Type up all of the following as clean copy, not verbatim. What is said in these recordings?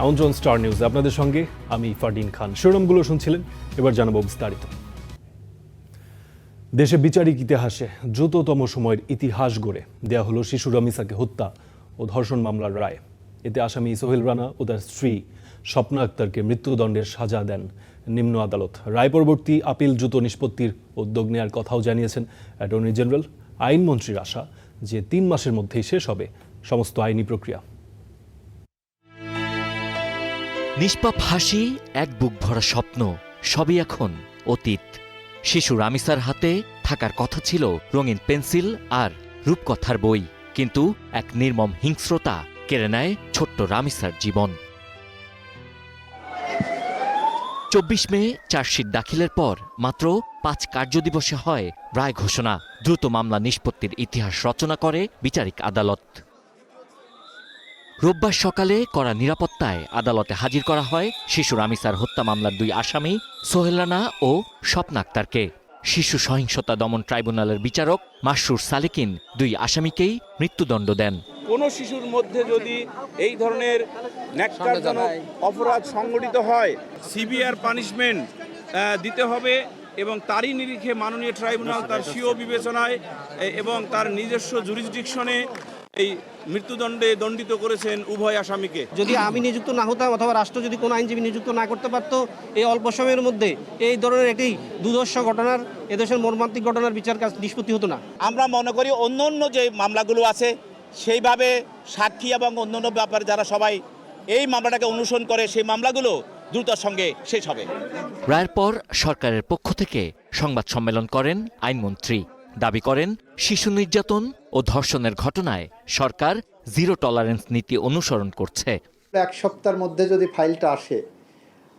আমন্ত্রণ star news, আপনাদের সঙ্গে আমি ফারদিন খান। শিরোনামগুলো শুনছিলেন, এবার জানাবো বিস্তারিত। দেশে বিচারিক ইতিহাসে দ্রুততম সময়ের ইতিহাস গড়ে দেয়া হলো শিশু রামিসাকে হত্যা ও ধর্ষণ মামলার রায়। এতে আসামি সোহেল রানা ও তার স্ত্রী স্বপ্না আক্তারকে মৃত্যুদণ্ডের সাজা দেন নিম্ন আদালত। রায় পরবর্তী আপিল দ্রুত নিষ্পত্তির উদ্যোগ নেওয়ার কথাও জানিয়েছেন অ্যাটর্নি জেনারেল। আইনমন্ত্রীর আশা যে 3 মাসের মধ্যেই শেষ হবে সমস্ত আইনি প্রক্রিয়া। নিষ্পাপ হাসি, এক বুক ভরা স্বপ্ন, সবই এখন অতীত। শিশু রামিসার হাতে থাকার কথা ছিল রঙিন পেন্সিল আর রূপকথার বই, কিন্তু এক নির্মম হিংস্রতা কেড়ে নেয় ছোট্ট রামিসার জীবন। 24 মে চার্জশিট দাখিলের পর মাত্র 5 কার্যদিবসে হয় রায় ঘোষণা। দ্রুত মামলা নিষ্পত্তির ইতিহাস রচনা করে বিচারিক আদালত। রোববার সকালে কড়া নিরাপত্তায় আদালতে হাজির করা হয় শিশু রামিসার হত্যা মামলার 2 আসামি সোহেল রানা ও স্বপ্না আক্তারকে। শিশু সহিংসতা দমন ট্রাইব্যুনালের বিচারক মাসরুর সালেকিন 2 আসামিকেই মৃত্যুদণ্ড দেন। কোনো শিশুর মধ্যে যদি এই ধরনের ন্যাক্কারজনক অপরাধ সংঘটিত হয়, সিভিয়ার পানিশমেন্ট দিতে হবে এবং তারই নিরিখে মাননীয় ট্রাইব্যুনাল তার স্বীয় বিবেচনায় এবং তার নিজস্ব জুরিসডিকশনে এই মৃত্যুদণ্ডে দণ্ডিত করেছেন উভয় আসামিকে। যদি আমি নিযুক্ত না হতাম অথবা রাষ্ট্র যদি কোনো আইনজীবী নিযুক্ত না করতে পারতো, এই অল্প সময়ের মধ্যে এই ধরনের একটি দুর্ধর্ষ ঘটনার, এদেশের মর্মান্তিক ঘটনার বিচার কাজ নিষ্পত্তি হতো না। আমরা মনে করি অন্য যে মামলাগুলো আছে সেইভাবে সাক্ষী এবং অন্যান্য ব্যাপারে যারা সবাই এই মামলাটাকে অনুসরণ করে, সেই মামলাগুলো দ্রুততার সঙ্গে শেষ হবে। রায়ের পর সরকারের পক্ষ থেকে সংবাদ সম্মেলন করেন আইনমন্ত্রী। দাবি করেন শিশু নির্যাতন ও ধর্ষণের ঘটনায় সরকার জিরো টলারেন্স নীতি অনুসরণ করছে। 1 সপ্তাহের মধ্যে যদি ফাইলটা আসে,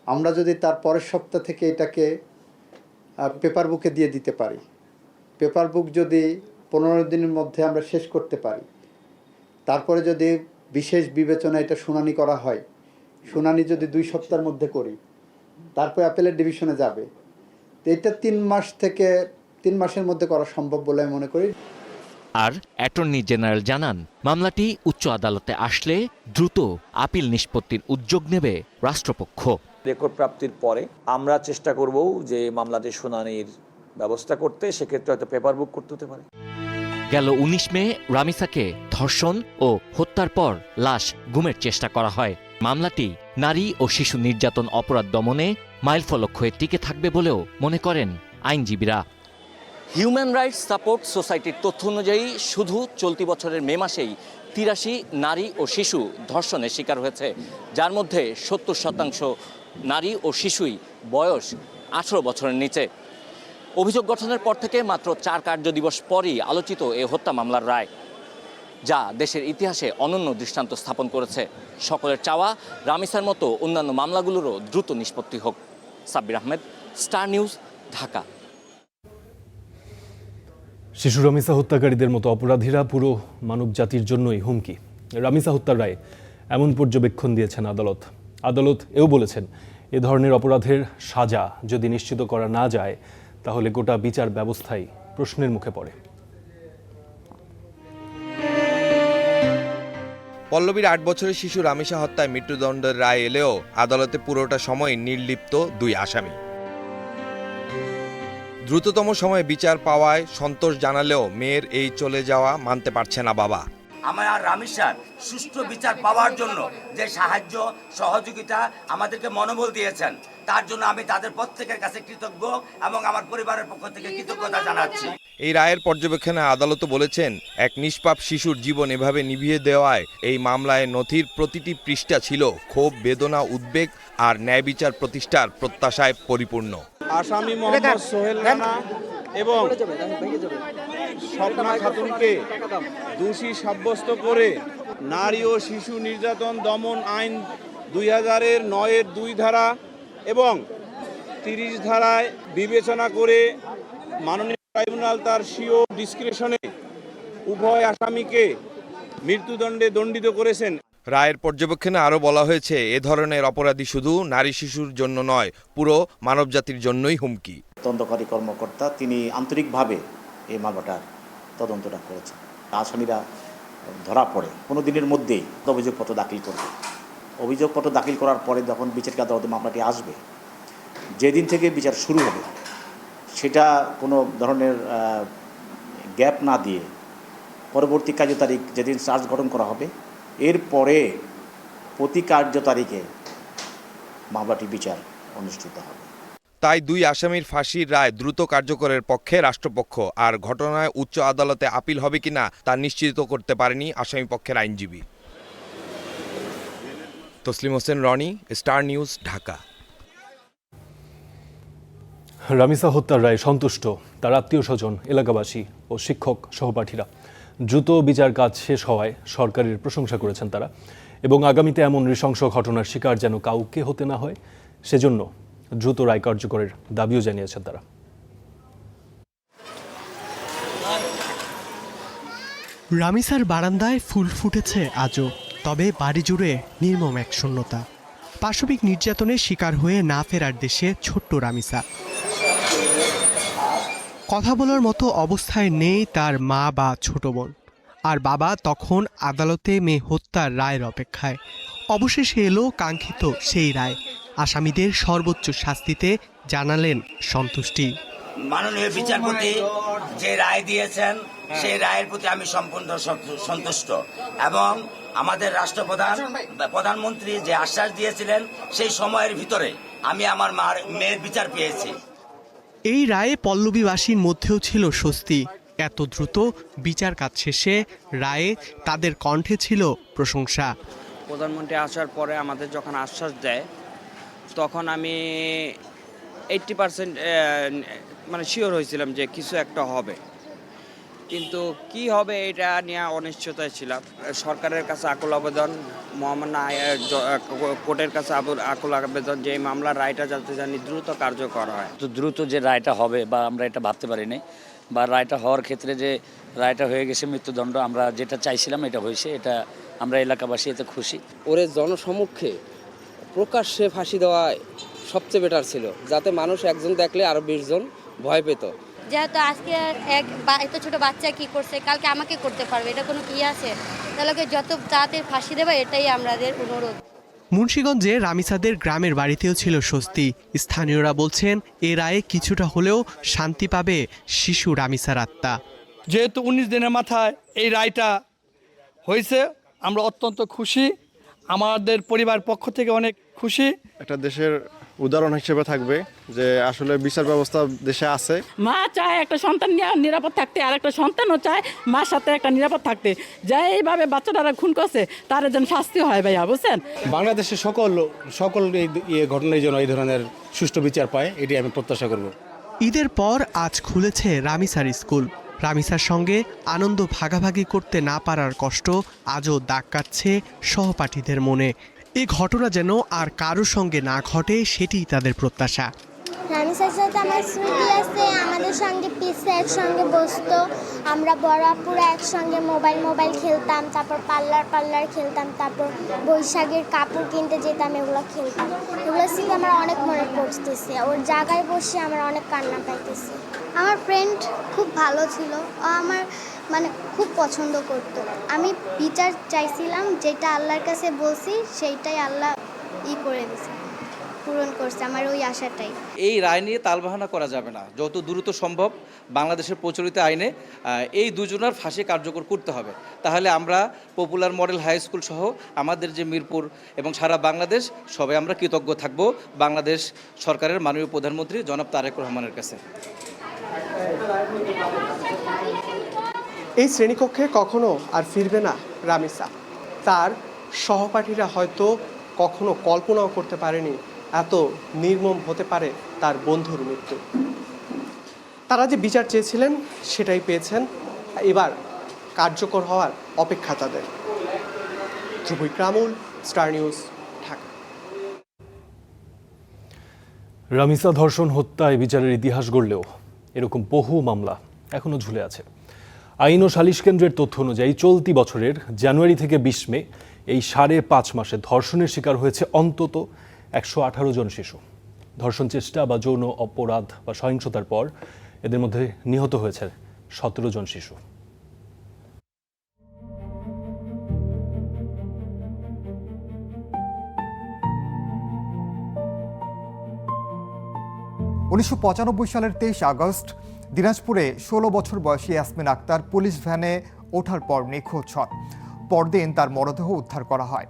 আমরা যদি তার পরের সপ্তাহ থেকে এটাকে পেপার বুকে দিয়ে দিতে পারি, পেপার বুক যদি 15 দিনের মধ্যে আমরা শেষ করতে পারি, তারপরে যদি বিশেষ বিবেচনা এটা শুনানি করা হয়, শুনানি যদি 2 সপ্তাহের মধ্যে করি, তারপর অ্যাপেলের ডিভিশনে যাবে, তো এটা 3 মাসের মধ্যে করা সম্ভব বলে আমি মনে করি। আর অ্যাটর্নি জেনারেল জানান, মামলাটি উচ্চ আদালতে আসলে দ্রুত আপিল নিষ্পত্তির উদ্যোগ নেবে রাষ্ট্রপক্ষ। রেকর্ড প্রাপ্তির পরে আমরা চেষ্টা করব যে মামলাটি শুনানির ব্যবস্থা করতে, সেক্ষেত্রে হয়তো পেপার বুক করতে হতে পারে। গেল 19 মে রামিসাকে ধর্ষণ ও হত্যার পর লাশ গুমের চেষ্টা করা হয়। মামলাটি নারী ও শিশু নির্যাতন অপরাধ দমনে মাইলফলক হয়ে টিকে থাকবে বলেও মনে করেন আইনজীবীরা। হিউম্যান রাইটস সাপোর্ট সোসাইটির তথ্য অনুযায়ী শুধু চলতি বছরের মে মাসেই 83 নারী ও শিশু ধর্ষণের শিকার হয়েছে, যার মধ্যে 70% নারী ও শিশুই বয়স 18 বছরের নিচে। অভিযোগ গঠনের পর থেকে মাত্র 4 কার্যদিবস পরই আলোচিত এই হত্যা মামলার রায়, যা দেশের ইতিহাসে অনন্য দৃষ্টান্ত স্থাপন করেছে। সকলের চাওয়া রামিসার মতো অন্যান্য মামলাগুলোরও দ্রুত নিষ্পত্তি হোক। Sabbir Ahmed, star news, Dhaka. শিশু রামিসা হত্যাকারীদের মতো অপরাধীরা পুরো মানব জাতির জন্যই হুমকি। রামিসা হত্যার রায়ে এমন পর্যবেক্ষণ দিয়েছেন আদালত। আদালত এও বলেছেন, এ ধরনের অপরাধের সাজা যদি নিশ্চিত করা না যায়, তাহলে গোটা বিচার ব্যবস্থাই প্রশ্নের মুখে পড়ে। পল্লবীর 8 বছরের শিশু রামিসা হত্যায় মৃত্যুদণ্ডের রায় এলেও আদালতে পুরোটা সময় নির্লিপ্ত 2 আসামি। দ্রুততম সময়ে বিচার পাওয়ায় সন্তোষ জানালেও মেয়ের এই চলে যাওয়া মানতে পারছে না বাবা। আমার রামিসার সুষ্ঠু বিচার পাওয়ার জন্য যে সাহায্য সহযোগিতা আমাদেরকে মনোবল দিয়েছেন, তার জন্য আমি তাদের প্রত্যেকের কাছে কৃতজ্ঞ এবং আমার পরিবারের পক্ষ থেকে কৃতজ্ঞতা জানাচ্ছি। এই রায়ের পর্যবেক্ষণে আদালত বলেছেন, এক নিষ্পাপ শিশুর জীবন এভাবে নিভিয়ে দেওয়ায় এই মামলায় নথির প্রতিটি পৃষ্ঠা ছিল ক্ষোভ, বেদনা, উদ্বেগ আর ন্যায় বিচার প্রতিষ্ঠার প্রত্যাশায় পরিপূর্ণ। আসামি মোহাম্মদ সোহেল রানা এবং স্বপ্না খাতুনকে দোষী সাব্যস্ত করে নারী ও শিশু নির্যাতন দমন আইন 2009-এর 2 ধারা এবং 30 ধারায় বিবেচনা করে মাননীয় ট্রাইব্যুনাল তার স্বীয় ডিসক্রিশনে উভয় আসামিকে মৃত্যুদণ্ডে দণ্ডিত করেছেন। রায়ের পর্যবেক্ষণে আরও বলা হয়েছে, এ ধরনের অপরাধী শুধু নারী শিশুর জন্য নয়, পুরো মানবজাতির জন্যই হুমকি। তদন্তকারী কর্মকর্তা তিনি আন্তরিকভাবে এই মামলাটার তদন্তটা করেছেন। আসামিরা ধরা পড়ে 15 দিনের মধ্যেই অভিযোগপত্র দাখিল করবে অভিযোগপত্র দাখিল করার পরে যখন বিচারিক আদালতে মামলাটি আসবে, যেদিন থেকে বিচার শুরু হবে সেটা কোনো ধরনের গ্যাপ না দিয়ে পরবর্তী কার্য তারিখ যেদিন চার্জ গঠন করা হবে এরপরে প্রতি কার্য তারিখে মামলাটি বিচার অনুষ্ঠিত হবে। তাই দুই আসামির ফাঁসির রায় দ্রুত কার্যকরের পক্ষে রাষ্ট্রপক্ষ, আর ঘটনায় উচ্চ আদালতে আপিল হবে কিনা তা নিশ্চিত করতে পারেনি আসামি পক্ষের আইনজীবী। Taslim Hossain Roni, star news, Dhaka. রামিসা হত্যার রায়ে সন্তুষ্ট তার আত্মীয় স্বজন, এলাকাবাসী ও শিক্ষক সহপাঠীরা। দ্রুত বিচার কাজ শেষ হওয়ায় সরকারের প্রশংসা করেছেন তারা, এবং আগামীতে এমন নৃশংস ঘটনার শিকার যেন কাউকে হতে না হয় সেজন্য দ্রুত রায় কার্যকরের দাবিও জানিয়েছেন তারা। রামিসার বারান্দায় ফুল ফুটেছে আজও, তবে বাড়ি জুড়ে নির্মম এক শূন্যতা। পাশবিক নির্যাতনের শিকার হয়ে না ফেরার দেশে ছোট্ট রামিসা। কথা বলার মতো অবস্থায় নেই তার মা বা ছোট বোন, আর বাবা তখন আদালতে মেয়ে হত্যার রায়ের অপেক্ষায়। অবশেষে এলো কাঙ্ক্ষিত সেই রায়। আসামিদের সর্বোচ্চ শাস্তিতে জানালেন সন্তুষ্টি। মাননীয় বিচারপতি যে রায় দিয়েছেন সেই রায়ের প্রতি আমি সম্পূর্ণ সন্তুষ্ট, এবং আমাদের প্রধানমন্ত্রী যে আশ্বাস দিয়েছিলেন সেই সময়ের ভিতরে আমি আমার মেয়ের বিচার পেয়েছি। এই রায়ে পল্লবীবাসীর মধ্যেও ছিল স্বস্তি। এত দ্রুত বিচার কাজ শেষে রায়ে তাদের কণ্ঠে ছিল প্রশংসা। প্রধানমন্ত্রী আসার পরে আমাদের যখন আশ্বাস দেয় তখন আমি 80% মানে শিওর হয়েছিলাম যে কিছু একটা হবে, কিন্তু কি হবে এটা নিয়ে অনিশ্চয়তায় ছিলাম। সরকারের কাছে আকুল আবেদন, মহামান্য কোর্টের কাছে আকুল আবেদন যে মামলার রায়টা যাতে জানি দ্রুত কার্যকর হয়। তো দ্রুত যে রায়টা হবে বা আমরা এটা ভাবতে পারিনি, বা রায়টা হওয়ার ক্ষেত্রে যে রায়টা হয়ে গেছে মৃত্যুদণ্ড, আমরা যেটা চাইছিলাম এটা হয়েছে, এটা আমরা এলাকাবাসী এতে খুশি। ওরে জনসম্মুখে প্রকাশ্যে ফাঁসি দেওয়া সবচেয়ে বেটার ছিল, যাতে মানুষ একজন দেখলে আরো 20 জন ভয় পেত। যেহেতু আজকে এত ছোট বাচ্চা কি করছে, কালকে আমাকে করতে পারবে, এটা কোনো কি আছে? তাহলে যত তাড়াতাড়ি ফাঁসি দেবে এটাই আমাদের অনুরোধ। মুন্সিগঞ্জে রামিসাদের গ্রামের বাড়িতেও ছিল স্বস্তি। স্থানীয়রা বলছেন এ রায়ে কিছুটা হলেও শান্তি পাবে শিশু রামিসার আত্মা। যেহেতু 19 দিনের মাথায় এই রায়টা হয়েছে, আমরা অত্যন্ত খুশি, আমাদের পরিবার পক্ষ থেকে অনেক খুশি। একটা দেশের উদাহরণ হিসেবে থাকবে যে আসলে বিচার ব্যবস্থা দেশে আছে। মা চায় একটা সন্তান নিরাপদ থাকতে, আর একটা সন্তানও চায় মার সাথে একটা নিরাপদ থাকতে। যা এইভাবে বাচ্চাটারা খুন করছে তার যেন শাস্তি হয় ভাইয়া, বুঝছেন? বাংলাদেশের সকল এই ঘটনার জন্য এই ধরনের সুষ্ঠু বিচার পায়, এটি আমি প্রত্যাশা করব। ঈদের পর আজ খুলেছে রামিসার স্কুল। রামিসার সঙ্গে আনন্দ ভাগাভাগি করতে না পারার কষ্ট আজও দাগ কাটছে সহপাঠীদের মনে। এই ঘটনা যেন আর কারোর সঙ্গে না ঘটে, সেটিই তাদের প্রত্যাশা। রামিসার সাথে আমার স্মৃতি আছে, আমাদের সঙ্গে পিসে একসঙ্গে বসতো, আমরা বড় আপুরা একসঙ্গে মোবাইল খেলতাম, তারপর পাল্লার খেলতাম, তারপর বৈশাখের কাপড় কিনতে যেতাম, এগুলো খেলতাম। এগুলো স্মৃতি আমার অনেক মনে পড়তেছে। ওর জায়গায় বসে আমার অনেক কান্না পাইতেছে। আমার ফ্রেন্ড খুব ভালো ছিল, ও আমার খুব পছন্দ করতো। আমি বিচার চাইছিলাম, যেটা আল্লাহর কাছে বলছি সেইটাই আল্লাহ করে দিয়েছে, পূরণ করছে আমার ওই আশাটাই। এই রায় নিয়ে তালবাহানা করা যাবে না, যত দ্রুত সম্ভব বাংলাদেশের প্রচলিত আইনে এই দুজনের ফাঁসি কার্যকর করতে হবে। তাহলে আমরা পপুলার মডেল হাই স্কুল সহ আমাদের যে মিরপুর এবং সারা বাংলাদেশ সবাই আমরা কৃতজ্ঞ থাকব বাংলাদেশ সরকারের মাননীয় প্রধানমন্ত্রী জনাব তারেক রহমানের কাছে। এই শ্রেণীকক্ষে কখনো আর ফিরবে না রামিসা। তার সহপাঠীরা হয়তো কখনো কল্পনাও করতে পারেনি এত নির্মম হতে পারে তার বন্ধুর মৃত্যু। তারা যে বিচার চেয়েছিলেন সেটাই পেয়েছেন, এবার কার্যকর হওয়ার অপেক্ষা তাদের। ধ্রুব ইকরামুল, স্টার নিউজ, ঢাকা। রামিসা ধর্ষণ হত্যায় বিচারের ইতিহাস গড়লেও এরকম বহু মামলা এখনো ঝুলে আছে। আইন ও সালিশ কেন্দ্রের তথ্য অনুযায়ী চলতি বছরের জানুয়ারি থেকে 20 মে এই 5.5 মাসে ধর্ষণের শিকার হয়েছে অন্তত 118 জন শিশু। ধর্ষণ চেষ্টা বা যৌন অপরাধ বা সহিংসতার পর এদের মধ্যে নিহত হয়েছে 17 জন শিশু। 1995 সালের 23 আগস্ট দিনাজপুরে 16 বছর বয়সী ইয়াসমিন আক্তার পুলিশ ভ্যানে ওঠার পর নিখোঁজ হন। পরদিন তার মরদেহ উদ্ধার করা হয়।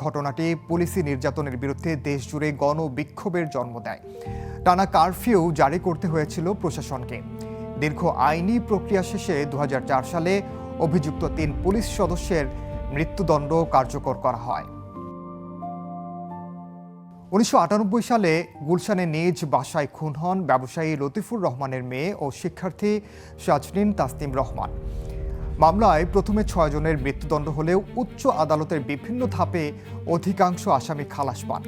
ঘটনাটি পুলিশি নির্যাতনের বিরুদ্ধে দেশজুড়ে গণবিক্ষোভের জন্ম দেয়। টানা কারফিউ জারি করতে হয়েছিল প্রশাসনকে। দীর্ঘ আইনি প্রক্রিয়া শেষে 2004 সালে অভিযুক্ত 3 পুলিশ সদস্যের মৃত্যুদণ্ড কার্যকর করা হয়। 1998 সালে গুলশানে নিজ বাসায় খুন হন ব্যবসায়ী লতিফুর রহমানের মেয়ে ও শিক্ষার্থী সাজনিন তাসনিম রহমান। মামলায় প্রথমে 6 জনের মৃত্যুদণ্ড হলেও উচ্চ আদালতের বিভিন্ন ধাপে অধিকাংশ আসামি খালাস পান।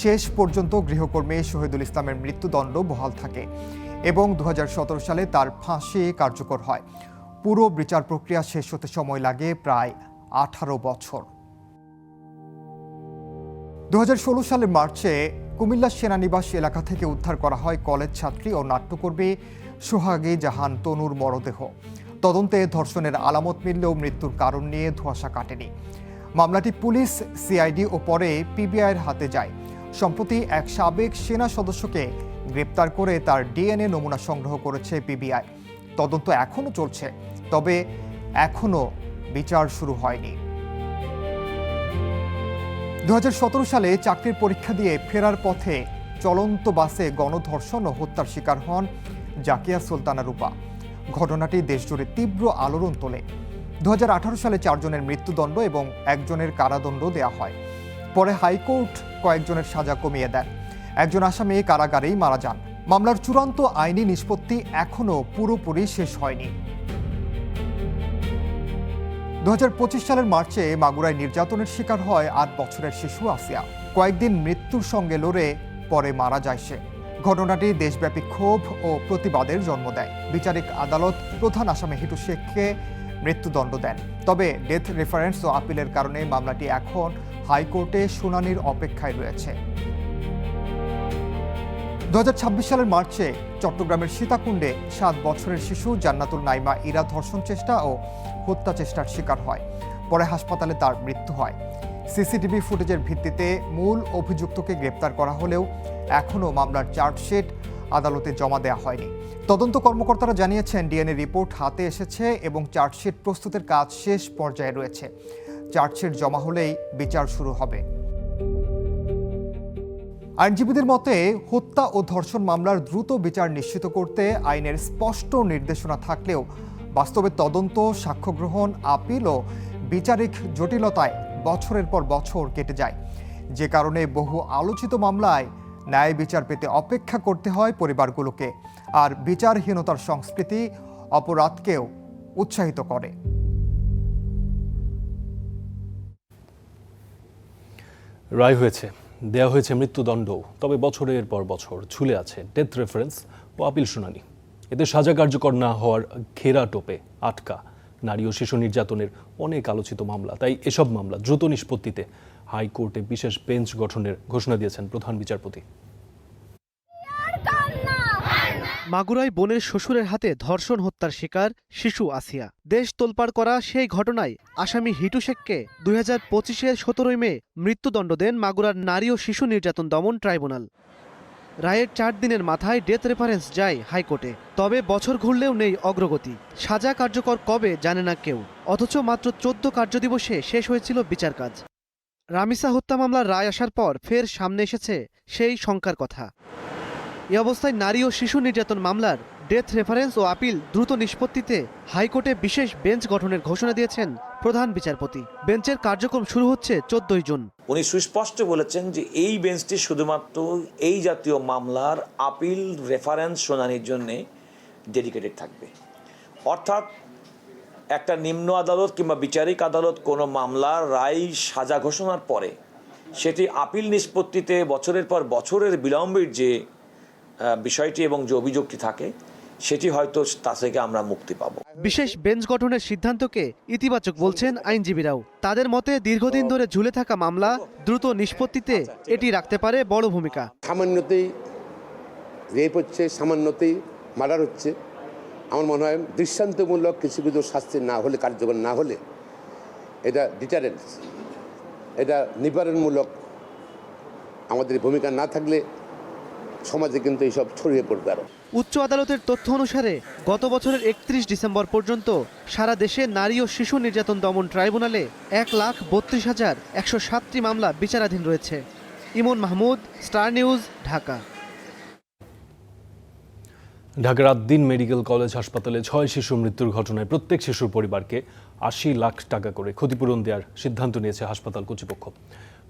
শেষ পর্যন্ত গৃহকর্মী শহীদুল ইসলামের মৃত্যুদণ্ড বহাল থাকে এবং 2017 সালে তার ফাঁসি কার্যকর হয়। পুরো বিচার প্রক্রিয়া শেষ হতে সময় লাগে প্রায় 18 বছর। 2016 সালের মার্চে কুমিল্লা সেনানিবাস এলাকা থেকে উদ্ধার করা হয় কলেজ ছাত্রী ও নাট্যকর্মী সোহাগী জাহান তনুর মরদেহ। তদন্তে ধর্ষণের আলামত মিললেও মৃত্যুর কারণ নিয়ে ধোঁয়াশা কাটেনি। মামলাটি পুলিশ, সিআইডি ও পরে পিবিআইয়ের হাতে যায়। সম্প্রতি এক সাবেক সেনা সদস্যকে গ্রেপ্তার করে তার ডিএনএ নমুনা সংগ্রহ করেছে পিবিআই। তদন্ত এখনও চলছে, তবে এখনও বিচার শুরু হয়নি। 2017 সালে চাকরির পরীক্ষা দিয়ে ফেরার পথে চলন্ত বাসে গণধর্ষণ ও হত্যার শিকার হন জাকিয়া সুলতানা রূপা। ঘটনাটি দেশজুড়ে তীব্র আলোড়ন তোলে। 2018 সালে 4 জনের মৃত্যুদণ্ড এবং 1 জনের কারাদণ্ড দেয়া হয়। পরে হাইকোর্ট কয়েকজনের সাজা কমিয়ে দেন। 1 জন আসামি কারাগারেই মারা যান। মামলার চূড়ান্ত আইনি নিষ্পত্তি এখনও পুরোপুরি শেষ হয়নি। 2025 সালের মার্চে মাগুরায় নির্যাতনের শিকার হয় 8 বছরের শিশু আসিয়া। কয়েকদিন মৃত্যুর সঙ্গে লড়ে পরে মারা যায় সে। ঘটনাটি দেশব্যাপী ক্ষোভ ও প্রতিবাদের জন্ম দেয়। বিচারিক আদালত প্রধান আসামি হিটু শেখকে মৃত্যুদণ্ড দেন। তবে ডেথ রেফারেন্স ও আপিলের কারণে মামলাটি এখন হাইকোর্টে শুনানির অপেক্ষায় রয়েছে। 2026 সালের মার্চে চট্টগ্রামের সীতাকুণ্ডে 7 বছরের শিশু জান্নাতুল নাইমা ইরা ধর্ষণ চেষ্টা ও হত্যা চেষ্টার শিকার হয়। পরে হাসপাতালে তার মৃত্যু হয়। সিসিটিভি ফুটেজের ভিত্তিতে মূল অভিযুক্তকে গ্রেপ্তার করা হলেও এখনও মামলার চার্জশিট আদালতে জমা দেওয়া হয়নি। তদন্ত কর্মকর্তারা জানিয়েছেন ডিএনএ রিপোর্ট হাতে এসেছে এবং চার্জশিট প্রস্তুতের কাজ শেষ পর্যায়ে রয়েছে। চার্জশিট জমা হলেই বিচার শুরু হবে। আইনজীবীদের মতে হত্যা ও ধর্ষণ মামলার দ্রুত বিচার নিশ্চিত করতে আইনের স্পষ্ট নির্দেশনা থাকলেও বাস্তবে তদন্ত, সাক্ষ্য গ্রহণ, আপিল ও বিচারিক জটিলতায় বছরের পর বছর কেটে যায়। যে কারণে বহু আলোচিত মামলায় ন্যায় বিচার পেতে অপেক্ষা করতে হয় পরিবারগুলোকে। আর বিচারহীনতার সংস্কৃতি অপরাধকেও উৎসাহিত করে। রায় হয়েছে, দেয়া হয়েছে মৃত্যুদণ্ড, তবে বছরের পর বছর ঝুলে আছে ডেথ রেফারেন্স ও আপিল শুনানি। এতে সাজা কার্যকর না হওয়ার ঘেরা টোপে আটকা নারী ও শিশু নির্যাতনের অনেক আলোচিত মামলা। তাই এসব মামলা দ্রুত নিষ্পত্তিতে হাইকোর্টে বিশেষ বেঞ্চ গঠনের ঘোষণা দিয়েছেন প্রধান বিচারপতি। মাগুরায় বোনের শ্বশুরের হাতে ধর্ষণ হত্যার শিকার শিশু আসিয়া। দেশ তোলপাড় করা সেই ঘটনায় আসামি হিটু শেখকে 2025-এর 17 মে মৃত্যুদণ্ড দেন মাগুরার নারী ও শিশু নির্যাতন দমন ট্রাইব্যুনাল। রায়ের 4 দিনের মাথায় ডেথ রেফারেন্স যায় হাইকোর্টে। তবে বছর ঘুরলেও নেই অগ্রগতি। সাজা কার্যকর কবে জানে না কেউ, অথচ মাত্র 14 কার্যদিবসে শেষ হয়েছিল বিচার কাজ। রামিসা হত্যা মামলার রায় আসার পর ফের সামনে এসেছে সেই শঙ্কার কথা। এ অবস্থায় নারী ও শিশু নির্যাতন মামলার ডেথ রেফারেন্স ও আপিল দ্রুত নিষ্পত্তিতে হাইকোর্টে বিশেষ বেঞ্চ গঠনের ঘোষণা দিয়েছেন প্রধান বিচারপতি। বেঞ্চের কার্যক্রম শুরু হচ্ছে 14 জুন। উনি সুস্পষ্ট বলেছেন যে এই বেঞ্চটি শুধুমাত্র এই জাতীয় মামলার আপিল রেফারেন্স শুনানির জন্য ডেডিকেটেড থাকবে। অর্থাৎ একটা নিম্ন আদালত কিংবা বিচারিক আদালত কোনো মামলার রায় সাজা ঘোষণার পরে সেটি আপিল নিষ্পত্তিতে বছরের পর বছরের বিলম্বের যে বিষয়টি এবং যে অভিযোগটি থাকে সেটি হয়তো তা থেকে আমরা মুক্তি পাব। বিশেষ বেঞ্চ গঠনের সিদ্ধান্তকে ইতিবাচক বলছেন আইনজীবীরাও। তাদের মতে দীর্ঘদিন ধরে ঝুলে থাকা মামলা দ্রুত নিষ্পত্তিতে এটি রাখতে পারে বড় ভূমিকা। সামান্যতেই রেপ হচ্ছে, সামান্যতেই মার্ডার হচ্ছে। আমার মনে হয় দৃষ্টান্তমূলক কিছু কিছু শাস্তি না হলে, কার্যকর না হলে, এটা ডিটারেন্স, এটা নিবারণমূলক আমাদের ভূমিকা না থাকলে সমাজে কিন্তু এইসব ছড়িয়ে পড়বে আরো। উচ্চ আদালতের তথ্য অনুসারে গত বছরের 31 ডিসেম্বর পর্যন্ত সারা দেশে নারী ও শিশু নির্যাতন দমন ট্রাইব্যুনালে 1,32,107টি মামলা বিচারাধীন রয়েছে। ইমন মাহমুদ, স্টার নিউজ, ঢাকা। ঢাকার আদ্দিন মেডিকেল কলেজ হাসপাতালে 6 শিশু মৃত্যুর ঘটনায় প্রত্যেক শিশুর পরিবারকে 80 লাখ টাকা করে ক্ষতিপূরণ দেওয়ার সিদ্ধান্ত নিয়েছে হাসপাতাল কর্তৃপক্ষ।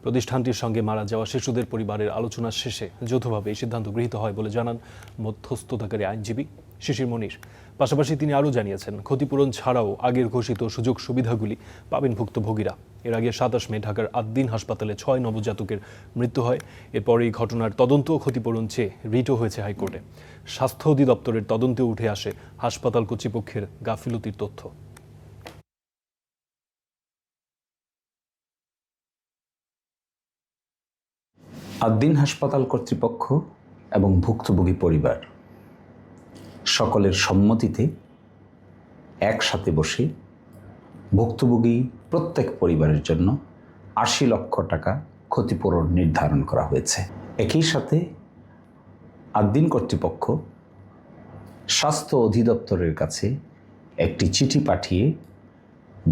প্রতিষ্ঠানটির সঙ্গে মারা যাওয়া শিশুদের পরিবারের আলোচনা শেষে যৌথভাবে এই সিদ্ধান্ত গৃহীত হয় বলে জানান মধ্যস্থতাকারী আইনজীবী শিশির মনির। পাশাপাশি তিনি আরও জানিয়েছেন, ক্ষতিপূরণ ছাড়াও আগের ঘোষিত সুযোগ সুবিধাগুলি পাবেন ভুক্তভোগীরা। এর আগে 27 মে ঢাকার আদ্দিন হাসপাতালে 6 নবজাতকের মৃত্যু হয়। এরপর এই ঘটনার তদন্ত ও ক্ষতিপূরণ চেয়ে রিটও হয়েছে হাইকোর্টে। স্বাস্থ্য অধিদপ্তরের তদন্তে উঠে আসে হাসপাতাল কর্তৃপক্ষের গাফিলতির তথ্য। আদ্দিন হাসপাতাল কর্তৃপক্ষ এবং ভুক্তভোগী পরিবার সকলের সম্মতিতে একসাথে বসে ভুক্তভোগী প্রত্যেক পরিবারের জন্য 80 লক্ষ টাকা ক্ষতিপূরণ নির্ধারণ করা হয়েছে। একই সাথে আদ্দিন কর্তৃপক্ষ স্বাস্থ্য অধিদপ্তরের কাছে একটি চিঠি পাঠিয়ে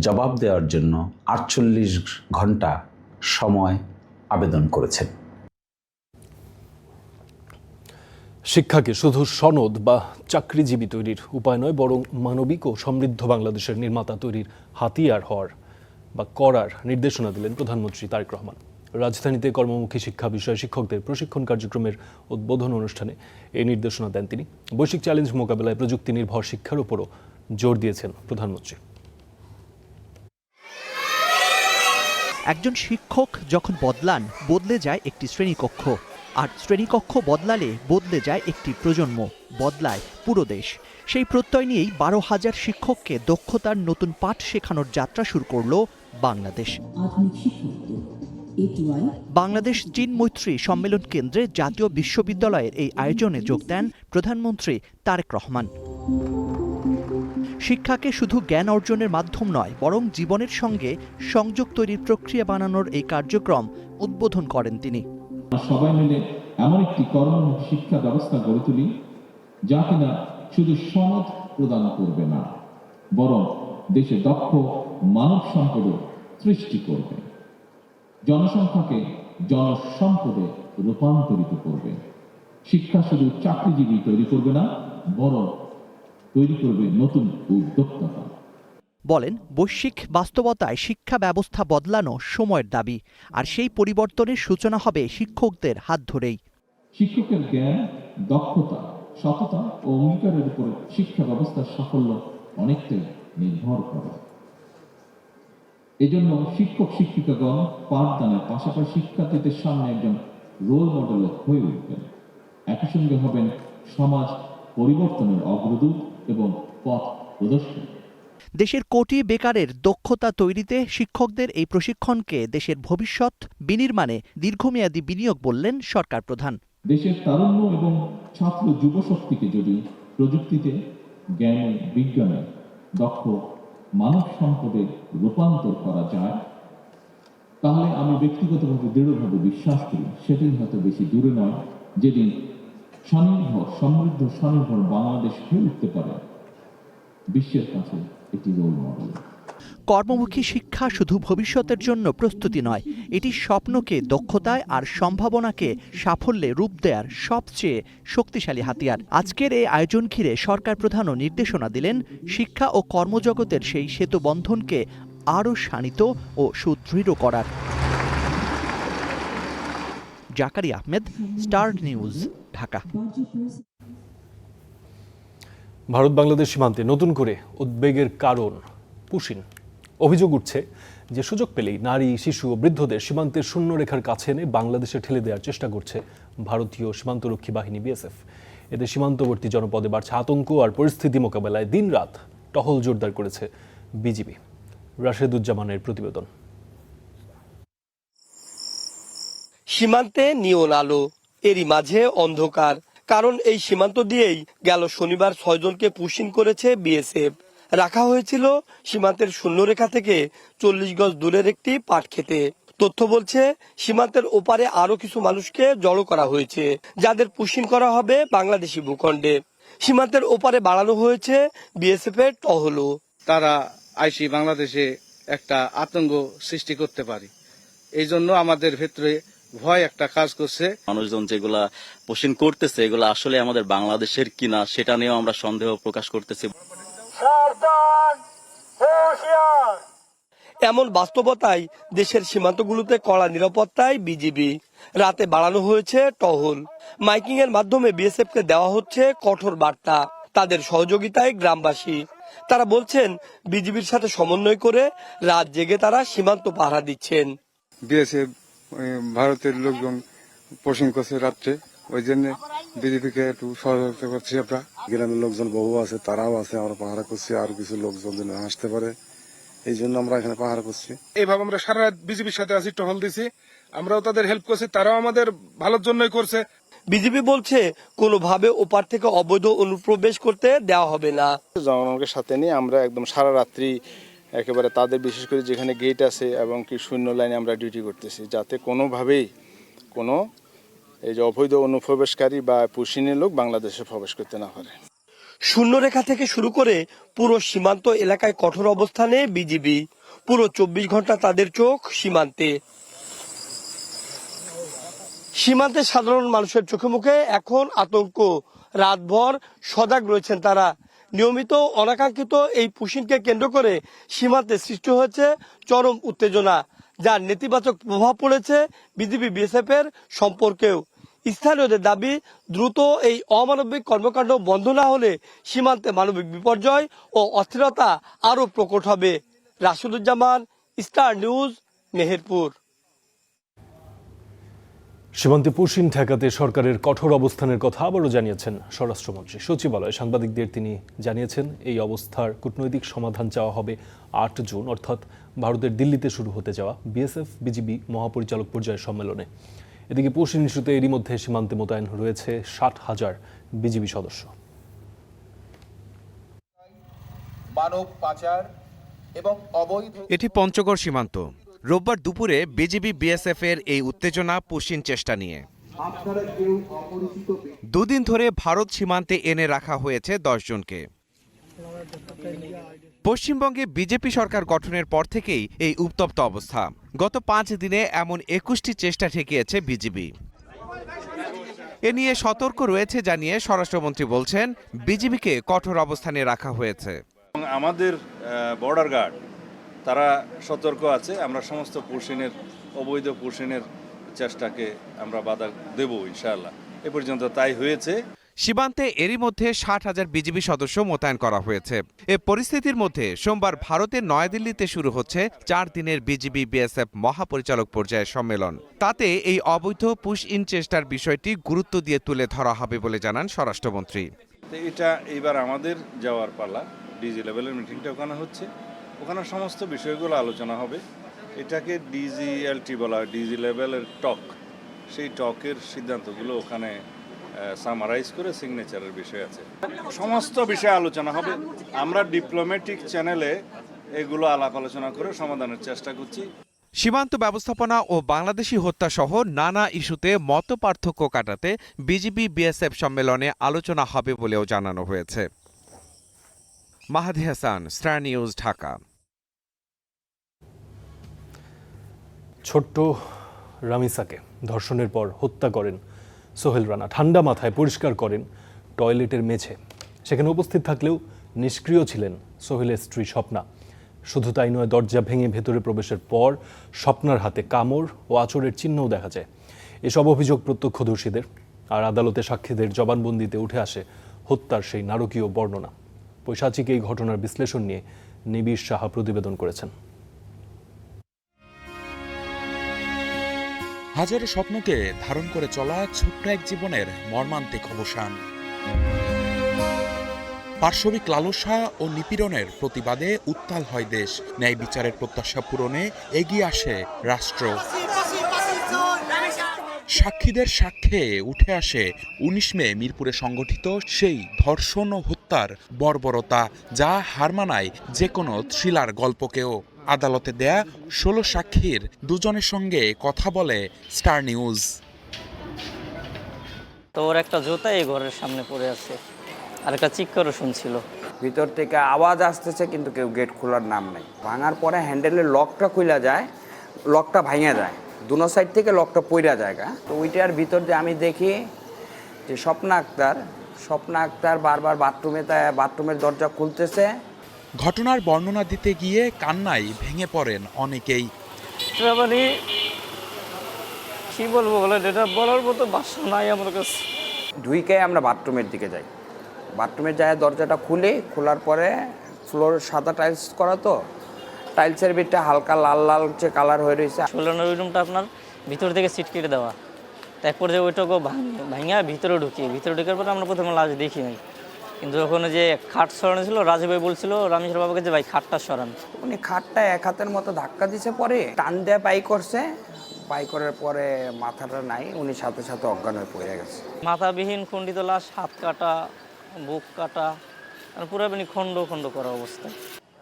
জবাব দেওয়ার জন্য 48 ঘন্টা সময় আবেদন করেছেন। শিক্ষাকে শুধু সনদ বা চাকরিজীবী তৈরির উপায় নয়, বরং মানবিক ও সমৃদ্ধ বাংলাদেশের নির্মাতা তৈরির হাতিয়ার হওয়ার বা করার নির্দেশনা দিলেন প্রধানমন্ত্রী তারেক রহমান। রাজধানীতে কর্মমুখী শিক্ষা বিষয়ে শিক্ষকদের প্রশিক্ষণ কার্যক্রমের উদ্বোধন অনুষ্ঠানে এই নির্দেশনা দেন তিনি। বৈশ্বিক চ্যালেঞ্জ মোকাবেলায় প্রযুক্তি নির্ভর শিক্ষার উপরও জোর দিয়েছেন প্রধানমন্ত্রী। একজন শিক্ষক যখন বদলান, বদলে যায় একটি শ্রেণীকক্ষ, আর শ্রেণীকক্ষ বদলালে বদলে যায় একটি প্রজন্ম, বদলায় পুরো দেশ। সেই প্রত্যয় নিয়েই 12,000 শিক্ষককে দক্ষতার নতুন পাঠ শেখানোর যাত্রা শুরু করল বাংলাদেশ। বাংলাদেশ চীন মৈত্রী সম্মেলন কেন্দ্রে জাতীয় বিশ্ববিদ্যালয়ের এই আয়োজনে যোগ দেন প্রধানমন্ত্রী তারেক রহমান। শিক্ষাকে শুধু জ্ঞান অর্জনের মাধ্যম নয়, বরং জীবনের সঙ্গে সংযোগ তৈরির প্রক্রিয়া বানানোর এই কার্যক্রম উদ্বোধন করেন তিনি। সবাই মিলে এমন একটি কর্মমুখী শিক্ষা ব্যবস্থা গড়ে তুলি যা কিনা শুধু সনদ প্রদান করবে না, বরং দেশে দক্ষ মানব সম্পদ সৃষ্টি করবে, জনসংখ্যাকে জনসম্পদে রূপান্তরিত করবে। শিক্ষা শুধু চাকরিজীবী তৈরি করবে না, বরং তৈরি করবে নতুন উদ্যোক্তা। বলেন, বৈশ্বিক বাস্তবতায় শিক্ষা ব্যবস্থা বদলানো সময়ের দাবি, আর সেই পরিবর্তনের সূচনা হবে শিক্ষকদের হাত ধরেই। শিক্ষকের জ্ঞান, দক্ষতা, সততা ও অঙ্গীকারের উপর শিক্ষা ব্যবস্থার সাফল্য অনেকটাই নির্ভর করে। এজন্য শিক্ষক শিক্ষিকাগণ পাঠদানের পাশাপাশি শিক্ষার্থীদের সামনে একজন রোল মডেল হয়ে উঠবেন। একই সঙ্গে হবেন সমাজ পরিবর্তনের অগ্রদূত এবং পথ প্রদর্শক। দেশের কোটি বেকারের দক্ষতা তৈরিতে শিক্ষকদের এই প্রশিক্ষণকে দেশের ভবিষ্যৎ বিনির্মাণে দীর্ঘমেয়াদী বিনিয়োগ বললেন সরকার প্রধান। দেশের তারুণ্য এবং ছাত্র যুবশক্তিকে যদি প্রযুক্তিতে, জ্ঞানে, বিজ্ঞানে দক্ষ মানব সম্পদে রূপান্তর করা যায়, তাহলে আমি ব্যক্তিগতভাবে দৃঢ়ভাবে বিশ্বাস করি সেদিন হয়তো বেশি দূরে নয় যেদিন স্বনির্ভর, সমৃদ্ধ, স্বনির্ভর বাংলাদেশ হয়ে উঠতে পারে বিশ্বের কাছে একটি রোল মডেল। কর্মমুখী শিক্ষা শুধু ভবিষ্যতের জন্য প্রস্তুতি নয়, এটি স্বপ্নকে দক্ষতায় আর সম্ভাবনাকে সাফল্যে রূপ দেওয়ার সবচেয়ে শক্তিশালী হাতিয়ার। আজকের এই আয়োজন ঘিরে সরকার প্রধানও নির্দেশনা দিলেন শিক্ষা ও কর্মজগতের সেই সেতু বন্ধনকে আরও শানিত ও সুদৃঢ় করার। Zakaria Ahmed, star news, Dhaka. ভারত বাংলাদেশ সীমান্তে নতুন করে উদ্বেগের কারণ পুশিন। অভিযোগ উঠছে যে সুযোগ পেলেই নারী, শিশু ও বৃদ্ধদের সীমান্তের শূন্যরেখার কাছে এনে বাংলাদেশে ঠেলে দেওয়ার চেষ্টা করছে ভারতীয় সীমান্তরক্ষী বাহিনী বিএসএফ। এতে সীমান্তবর্তী জনপদে বাড়ছে আতঙ্ক, আর পরিস্থিতি মোকাবেলায় দিনরাত টহল জোরদার করেছে বিজিবি। রাশেদুজ্জামানের প্রতিবেদন। সীমান্তে নিয়ন আলো, এরই মাঝে অন্ধকার, কারণ এই সীমান্ত দিয়েই গেল শনিবার 6 জনকে পুশিন করেছে বিএসএফ। রাখা হয়েছিল সীমান্তের শূন্যরেখা থেকে 40 গজ দূরের একটি পাট খেতে। তথ্য বলছে সীমান্তের ওপারে আরো কিছু মানুষকে জড়ো করা হয়েছে, যাদের পুশিং করা হবে বাংলাদেশি ভূখণ্ডে। সীমান্তের ওপারে বাড়ানো হয়েছে বিএসএফ এর টহলও। তারা আইসি বাংলাদেশে একটা আতঙ্ক সৃষ্টি করতে পারে, এই জন্য আমাদের ভেতরে ভয় একটা কাজ করছে। মানুষজন যেগুলা পোষণ করতেছে এগুলো আসলে আমাদের বাংলাদেশের কিনা সেটা নিয়েও আমরা সন্দেহ প্রকাশ করতেছি। এমন বাস্তবতায় দেশের সীমান্তগুলোতে কড়া নিরাপত্তায় বিজিবি। রাতে বাড়ানো হয়েছে টহল। মাইকিং এর মাধ্যমে বিএসএফ কে দেওয়া হচ্ছে কঠোর বার্তা। তাদের সহযোগিতায় গ্রামবাসী। তারা বলছেন বিজিবির সাথে সমন্বয় করে রাত জেগে তারা সীমান্ত পাহারা দিচ্ছেন। বিএসএফ ভারতের লোকজন পোষণ করছে রাত্রে, ওই জন্য বিজেপিকে একটু সহযোগিতা করছি আমরা। গ্রামের লোকজন বহু আছে, তারাও আছে, আমরা পাহারা করছি। আর কিছু লোকজন যেন আসতে পারে, এই জন্য আমরা এখানে পাহারা করছি। এইভাবে আমরা সারা রাত বিজেপির সাথে আছি, টহল দিছি, আমরাও তাদের হেল্প করছি, তারাও আমাদের ভালোর জন্যই করছে। বিজেপি বলছে কোনোভাবে ওপার থেকে অবৈধ অনুপ্রবেশ করতে দেওয়া হবে না। জনগণকে সাথে নিয়ে আমরা একদম সারা রাত্রি একেবারে তাদের, বিশেষ করে যেখানে গেট আছে এবং কি শূন্য লাইনে আমরা ডিউটি করতেছি, যাতে কোনোভাবেই কোনো এই যে অবৈধ অনুপ্রবেশকারী বা পুশিনের লোক বাংলাদেশে প্রবেশ করতে না পারে। শূন্যরেখা থেকে শুরু করে পুরো সীমান্ত এলাকায় কঠোর অবস্থানে বিজিবি। পুরো 24 ঘন্টা তাদের চোখ সীমান্তে। সীমান্তে সাধারণ মানুষের চোখে মুখে এখন আতঙ্ক। রাতভর সজাগ রয়েছেন তারা। নিয়মিত অনাকাঙ্ক্ষিত এই পুশিংকে কেন্দ্র করে সীমান্তে সৃষ্টি হয়েছে চরম উত্তেজনা, যার নেতিবাচক প্রভাব পড়েছে বিজিবি বিএসএফ এর সম্পর্কেও। স্থানীয়দের দাবি, দ্রুত এই অমানবিক কর্মকাণ্ড বন্ধ না হলে সীমান্তে মানবিক বিপর্যয় ও অস্থিরতা আরো প্রকট হবে। Rashiduzzaman, star news, Meherpur. সীমান্তে পুশিং ঠেকাতে সরকারের কঠোর অবস্থানের কথা আবারও জানিয়েছেন স্বরাষ্ট্রমন্ত্রী। সচিবালয়ে সাংবাদিকদের তিনি জানিয়েছেন এই অবস্থার কূটনৈতিক সমাধান চাওয়া হবে 8 জুন, অর্থাৎ ভারতের দিল্লিতে শুরু হতে যাওয়া বিএসএফ বিজিবি মহাপরিচালক পর্যায়ের সম্মেলনে। এদিকে পুশিং ইস্যুতে এরই মধ্যে সীমান্তে মোতায়েন রয়েছে 60,000 বিজিবি সদস্য। মানব পাচার এবং অবৈধ। এটি পঞ্চগড় সীমান্ত। রোববার দুপুরে বিজিবি বিএসএফ এর এই উত্তেজনা পুশিং চেষ্টা নিয়ে। দুদিন ধরে ভারত সীমান্তে এনে রাখা হয়েছে 10 জনকে। পশ্চিমবঙ্গে বিজেপি সরকার গঠনের পর থেকেই এই উত্তপ্ত অবস্থা। গত 5 দিনে এমন 21টি চেষ্টা ঠেকিয়েছে বিজিবি। এ নিয়ে সতর্ক রয়েছে জানিয়ে স্বরাষ্ট্রমন্ত্রী বলছেন বিজিবিকে কঠোর অবস্থানে রাখা হয়েছে। আমাদের বর্ডার গার্ড তারা সতর্ক আছে। আমরা সমস্ত পুশিনের, অবৈধ পুশিনের চেষ্টাকে আমরা বাধা দেব ইনশাআল্লাহ। এ পর্যন্ত তাই হয়েছে। সীমান্তে এরই মধ্যে 60,000 বিজিবি সদস্য মোতায়েন করা হয়েছে। এ পরিস্থিতির মধ্যে সোমবার ভারতের নয়াদিল্লিতে শুরু হচ্ছে 4 দিনের বিজিবি বিএসএফ মহাপরিচালক পর্যায়ের সম্মেলন। তাতে এই অবৈধ পুশ ইন চেষ্টার বিষয়টি গুরুত্ব দিয়ে তুলে ধরা হবে বলে জানান স্বরাষ্ট্রমন্ত্রী। এটা এইবার আমাদের যাওয়ার পালা। ডিজি লেভেলের মিটিংটা ওখানে হচ্ছে, ওখানে সমস্ত বিষয়গুলো আলোচনা হবে। এটাকে ডিজিএলটি বলা হয়, ডিজি লেভেলের টক। সেই টকের সিদ্ধান্তগুলো ওখানে সামারাইজ করে সিগনেচারের বিষয় আছে। সমস্ত বিষয়ে আলোচনা হবে। আমরা ডিপ্লোম্যাটিক চ্যানেলে এগুলো আলাপ আলোচনা করে সমাধানের চেষ্টা করছি। সীমান্ত ব্যবস্থাপনা ও বাংলাদেশি হত্যা সহ নানা ইস্যুতে মত পার্থক্য কাটাতে বিজিবি বিএসএফ সম্মেলনে আলোচনা হবে বলেও জানানো হয়েছে। মাহাদি হাসান, স্টার নিউজ, ঢাকা। ছোট্ট রামিসাকে ধর্ষণের পর হত্যা করেন সোহেল রানা। ঠান্ডা মাথায় পরিষ্কার করেন টয়লেটের মেঝে। সেখানে উপস্থিত থাকলেও নিষ্ক্রিয় ছিলেন সোহেলের স্ত্রী স্বপ্না। শুধু তাই নয়, দরজা ভেঙে ভেতরে প্রবেশের পর স্বপ্নার হাতে কামড় ও আঁচড়ের চিহ্নও দেখা যায়। এসব অভিযোগ প্রত্যক্ষদর্শীদের। আর আদালতে সাক্ষীদের জবানবন্দিতে উঠে আসে হত্যার সেই নারকীয় বর্ণনা। পৈশাচিক এই ঘটনার বিশ্লেষণ নিয়ে নিবিড় সাহা প্রতিবেদন করেছেন। হাজারো স্বপ্নকে ধারণ করে চলা ছোট্ট এক জীবনের মর্মান্তিক অবসান। পার্শ্ববিক লালসা ও নিপীড়নের প্রতিবাদে উত্তাল হয় দেশ। ন্যায় বিচারের প্রত্যাশা পূরণে এগিয়ে আসে রাষ্ট্র। সাক্ষীদের সাক্ষ্যে উঠে আসে 19 মে মিরপুরে সংগঠিত সেই ধর্ষণ ও হত্যার বর্বরতা, যা হার মানায় যে কোনো থ্রিলার গল্পকেও। আদালতে দেয়া 16 সাক্ষীর দুজনের সঙ্গে কথা বলে স্টার নিউজ। তো ওর একটা জুতা এই ঘরের সামনে পড়ে আছে, আর একটা চিৎকারও শুনছিল। ভিতর থেকে আওয়াজ আসতেছে কিন্তু কেউ গেট খোলার নাম নেই। ভাঙার পরে হ্যান্ডেলের লকটা খুলে যায়, লকটা ভাঙা যায়, দুনো সাইড থেকে লকটা পইরা যায়। তো ওইটার ভিতর দিয়ে আমি দেখি যে স্বপ্না আক্তার বারবার বাথরুমের দরজা খুলতেছে। ঘটনার বর্ণনা দিতে গিয়ে কান্নায় ভেঙে পড়েন অনেকেই। মানে কি বলবো বলেন, এটা বলার মতো ভাষা নাই আমার কাছে। ঢুইকে আমরা বাথরুমের দিকে যাই, বাথরুমের যায় দরজাটা খোলার পরে ফ্লোর সাদা টাইলস করা, তো টাইলসের ভিতরে হালকা লাল লাল যে কালার হয়ে রয়েছে। 16 নম্বর রুমটা আপনার ভিতর থেকে সিট কেটে দেওয়া, তারপর যে ওইটাকে ভাঙিয়া ভিতরে ঢুকার পরে আমরা প্রথমে লাশ দেখি নাই, কিন্তু ওখানে যে খাট সরানো ছিল, রাজীব ভাই বলছিল রামেশ্বর বাবাকে যে ভাই খাটটা সরান। উনি খাটটা এক হাতের মতো ধাক্কা দিছে, পরে টান দিয়ে পাই করছে, পাই করার পরে মাথাটা নাই, উনি সাথে সাথে অজ্ঞান হয়ে পড়ে গেছে। মাথাবিহীন খণ্ডিত লাশ, হাত কাটা, বুক কাটা, পুরোপুরি খণ্ড খণ্ড করা অবস্থা।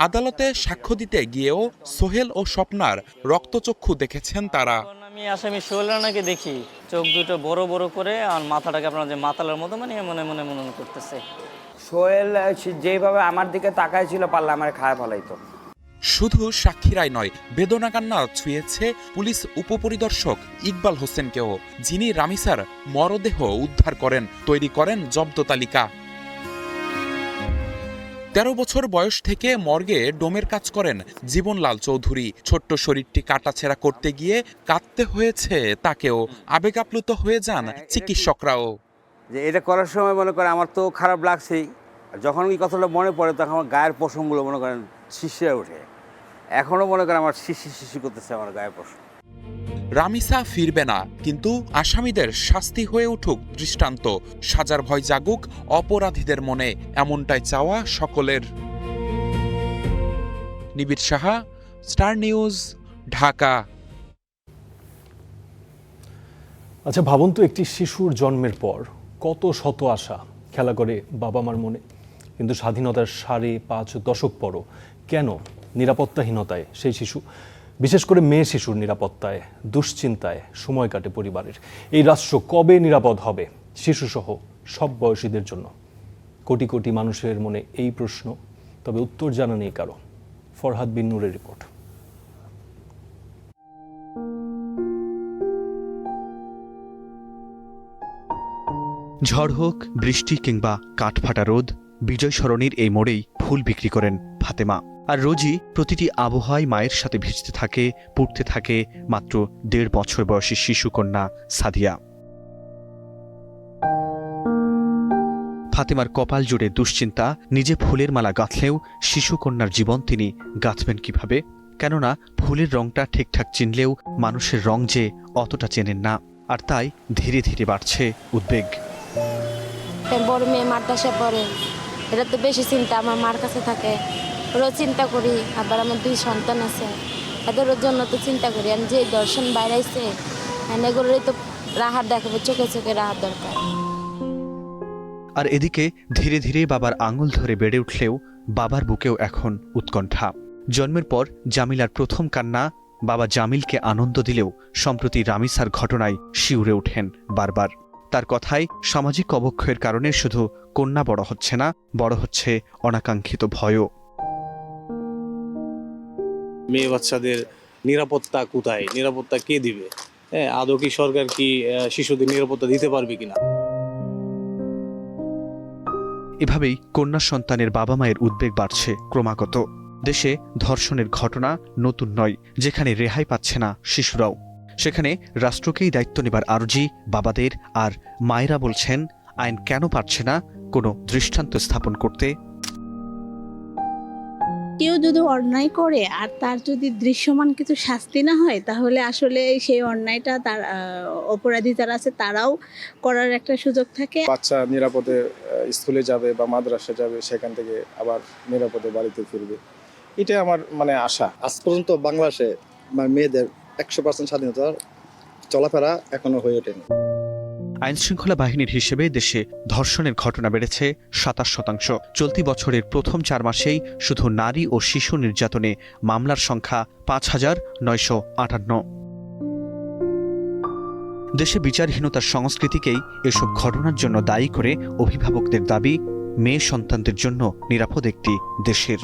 আদালতে সাক্ষ্য দিতে গিয়েও সোহেল ও স্বপ্নার রক্তচক্ষু দেখেছেন তারা। আমি আসামি সোহেল রানাকে দেখি চোখ দুটো বড় বড় করে, আর মাথাটাকে আপনার যে মাতালের মতো মানে মনে করতেছে। সোহেল যেভাবে আমার দিকে তাকায় ছিল, পারলে আমার খায় ফেলাইতো। শুধু সাক্ষীরাই নয়, বেদনা কান্না ছুঁয়েছে পুলিশ উপপরিদর্শক ইকবাল হোসেনকেও, যিনি রামিসার মরদেহ উদ্ধার করেন, তৈরি করেন জব্দ তালিকা। 13 বছর বয়স থেকে মর্গে ডোমের কাজ করেন জীবনলাল চৌধুরী। ছোট্ট শরীরটি কাটাছেঁড়া করতে গিয়ে কাঁদতে হয়েছে তাকেও, আবেগ আপ্লুত হয়ে যান চিকিৎসকরাও। যে এটা করার সময় মনে করে আমার তো খারাপ লাগছেই, যখন এই কথাটা মনে পড়ে তখন আমার গায়ের পশমগুলো মনে করেন শিশিয়ে ওঠে, এখনো মনে করেন আমার শিশি করতেছে আমার গায়ের পশম। রামিসা ফিরবে না, কিন্তু আসামিদের শাস্তি হয়ে উঠুক দৃষ্টান্ত, সাজার ভয় জাগুক অপরাধীদের মনে, এমনটাই চাওয়া সকলের। নিবিড় সাহা, স্টার নিউজ, ঢাকা। আচ্ছা ভাবুন তো, একটি শিশুর জন্মের পর কত শত আশা খেলা করে বাবা মার মনে, কিন্তু স্বাধীনতার 5.5 দশক পরও কেন নিরাপত্তাহীনতায় সেই শিশু, বিশেষ করে মেয়ে শিশুর নিরাপত্তায় দুশ্চিন্তায় সময় কাটে পরিবারের। এই রাষ্ট্র কবে নিরাপদ হবে শিশুসহ সব বয়সীদের জন্য? কোটি কোটি মানুষের মনে এই প্রশ্ন, তবে উত্তর জানা নেই কারো। ফরহাদ বিন নূরের রিপোর্ট। ঝড় হোক, বৃষ্টি কিংবা কাঠফাটা রোদ, বিজয় সরণির এই মোড়েই ফুল বিক্রি করেন ফাতেমা। আর রোজই প্রতিটি আবহাওয়ায় মায়ের সাথে ভিজতে থাকে, পড়তে থাকে মাত্র 1.5 বছর বয়সী শিশুকন্যা সাদিয়া। ফাতেমার কপাল জুড়ে দুশ্চিন্তা, নিজে ফুলের মালা গাঁথলেও শিশুকন্যার জীবন তিনি গাঁথবেন কিভাবে? কেননা ফুলের রংটা ঠিকঠাক চিনলেও মানুষের রং যে অতটা চেনেন না, আর তাই ধীরে ধীরে বাড়ছে উদ্বেগ। বড় মেয়ে মাদ্রাসা পড়ে, এটা তো বেশি চিন্তা আমার মার কাছে থাকে, ওরও চিন্তা করি। আবার আমার 2 সন্তান আছে, এদেরও জন্য তো চিন্তা করি। আমি যে দর্শন বাইরাইছে, এগুলোরই তো রাহাত দেখাবো, চোখে চোখে রাহাত দরকার। আর এদিকে ধীরে ধীরে বাবার আঙুল ধরে বেড়ে উঠলেও বাবার বুকেও এখন উৎকণ্ঠা। জন্মের পর জামিলার প্রথম কান্না বাবা জামিলকে আনন্দ দিলেও সম্প্রতি রামিসার ঘটনায় শিউরে ওঠেন বারবার। তার কথায় সামাজিক অবক্ষয়ের কারণে শুধু কন্যা বড় হচ্ছে না, বড় হচ্ছে অনাকাঙ্ক্ষিত ভয়ও। মেয়ে বাচ্চাদের নিরাপত্তা কোথায়, নিরাপত্তা কে দিবে? আদৌ কি সরকার কি শিশুদের নিরাপত্তা দিতে পারবে কিনা? এভাবেই কন্যা সন্তানের বাবা মায়ের উদ্বেগ বাড়ছে ক্রমাগত। দেশে ধর্ষণের ঘটনা নতুন নয়, যেখানে রেহাই পাচ্ছে না শিশুরাও, সেখানে রাষ্ট্রকেই দায়িত্ব নেবার আর্জি বাবাদের। আর মায়েরা বলছেন, আইন কেন পারছে না কোনো দৃষ্টান্ত স্থাপন করতে? কেউ যদি অন্যায় করে আর তার যদি দৃশ্যমান কিছু শাস্তি না হয়, তাহলে আসলে সেই অন্যায়টা তার অপরাধী যারা আছে তারাও করার একটা সুযোগ থাকে। বাচ্চা নিরাপদে স্কুলে যাবে বা মাদ্রাসা যাবে, সেখান থেকে আবার নিরাপদে বাড়িতে ফিরবে, এটা আমার আশা। আজ পর্যন্ত বাংলাদেশে মেয়েদের 100% স্বাধীনতার চলাফেরা এখনো হয়ে ওঠেনি। আইনশৃঙ্খলা বাহিনীর হিসেবে দেশে ধর্ষণের ঘটনা বেড়েছে ২৭%। চলতি বছরের প্রথম ৪ মাসেই শুধু নারী ও শিশু নির্যাতনে মামলার সংখ্যা ৫,৯৫৮। দেশে বিচারহীনতার সংস্কৃতিকেই এসব ঘটনার জন্য দায়ী করে অভিভাবকদের দাবি মেয়ে সন্তানদের জন্য নিরাপদ একটি দেশের।